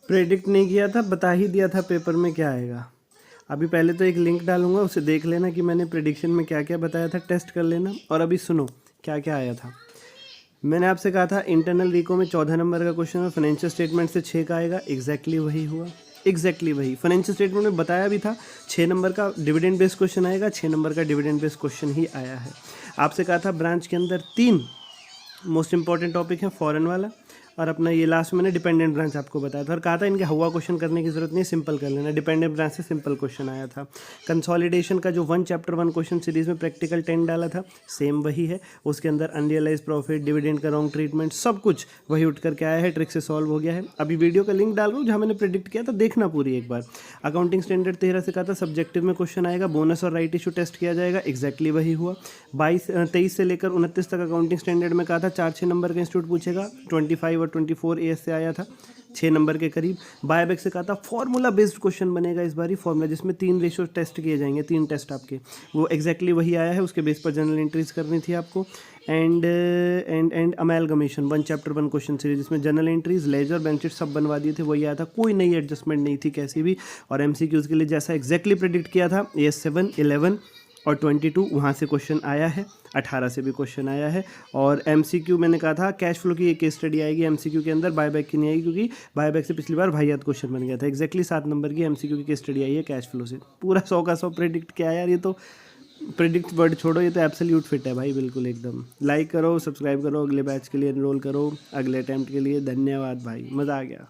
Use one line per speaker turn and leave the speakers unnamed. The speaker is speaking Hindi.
प्रेडिक्ट नहीं किया था, बता ही दिया था पेपर में क्या आएगा। अभी पहले तो एक लिंक डालूंगा, उसे देख लेना कि मैंने प्रेडिक्शन में क्या क्या बताया था, टेस्ट कर लेना। और अभी सुनो क्या क्या आया था। मैंने आपसे कहा था इंटरनल रिको में 14 नंबर का क्वेश्चन है, फाइनेंशियल स्टेटमेंट से 6 का आएगा। एग्जैक्टली वही हुआ, एग्जैक्टली वही। फाइनेंशियल स्टेटमेंट में बताया भी था 6 नंबर का डिविडेंड बेस्ड क्वेश्चन आएगा, 6 नंबर का डिविडेंड बेस्ड क्वेश्चन ही आया है। आपसे कहा था ब्रांच के अंदर 3 मोस्ट इंपॉर्टेंट टॉपिक है, फॉरेन वाला और अपना ये लास्ट में मैंने डिपेंडेंट ब्रांच आपको बताया था, और कहा था इनके हुआ क्वेश्चन करने की जरूरत नहीं, सिंपल कर लेना। डिपेंडेंट ब्रांच से सिंपल क्वेश्चन आया था। कंसोलिडेशन का जो 1 चैप्टर 1 क्वेश्चन सीरीज में प्रैक्टिकल 10 डाला था, सेम वही है। उसके अंदर अनरियलाइज प्रॉफिट, डिविडेंड का रॉन्ग ट्रीटमेंट, सब कुछ वही उठ करके आया है, ट्रिक से सॉल्व हो गया है। अभी वीडियो का लिंक डाल रहा हूँ जहाँ मैंने प्रेडिक्ट किया था, देखना पूरी एक बार। अकाउंटिंग स्टैंडर्ड 13 से कहा था सब्जेक्टिव में क्वेश्चन आएगा, बोनस और राइट इशू टेस्ट किया जाएगा, एक्जैक्टली वही हुआ। 23 से लेकर 29 तक अकाउंटिंग स्टैंडर्ड में कहा था 4-6 नंबर का इंस्टीट्यूट पूछेगा, 25 और 24 एएस से आया था 6 नंबर के करीब। बायबैक से कहा था फॉर्मूला बेस्ड क्वेश्चन बनेगा इस बारी, फॉर्मूला जिसमें 3 रेशियो टेस्ट किए जाएंगे, 3 टेस्ट आपके, वो एक्जैक्टली वही आया है। उसके बेस पर जनरल एंट्रीज करनी थी आपको। And amalgamation 1 chapter 1 question series, जिसमें जनरल एंट्रीज, लेजर, बेनिफिट सब बनवा दिए थे, वही आया था, कोई नई एडजस्टमेंट नहीं थी कैसी भी। और एमसीक्यूज के लिए जैसा एक्जैक्टली प्रेडिक्ट किया था, ये 7, 11 और 22 वहाँ से क्वेश्चन आया है, 18 से भी क्वेश्चन आया है। और एमसीक्यू मैंने कहा था कैश फ्लो की एक केस स्टडी आएगी एमसीक्यू के अंदर, बायबैक की नहीं आएगी, क्योंकि बायबैक से पिछली बार वाहियात क्वेश्चन बन गया था। एक्जैक्टली 7 नंबर की एमसीक्यू की केस स्टडी आई है कैश फ्लो से। पूरा 100 का 100 प्रेडिक्ट किया यार, ये तो प्रेडिक्ट वर्ड छोड़ो, ये तो एब्सोल्यूट फिट है भाई, बिल्कुल एकदम। लाइक करो, सब्सक्राइब करो, अगले बैच के लिए एनरोल करो, अगले अटैम्प्ट के लिए। धन्यवाद भाई, मज़ा आ गया।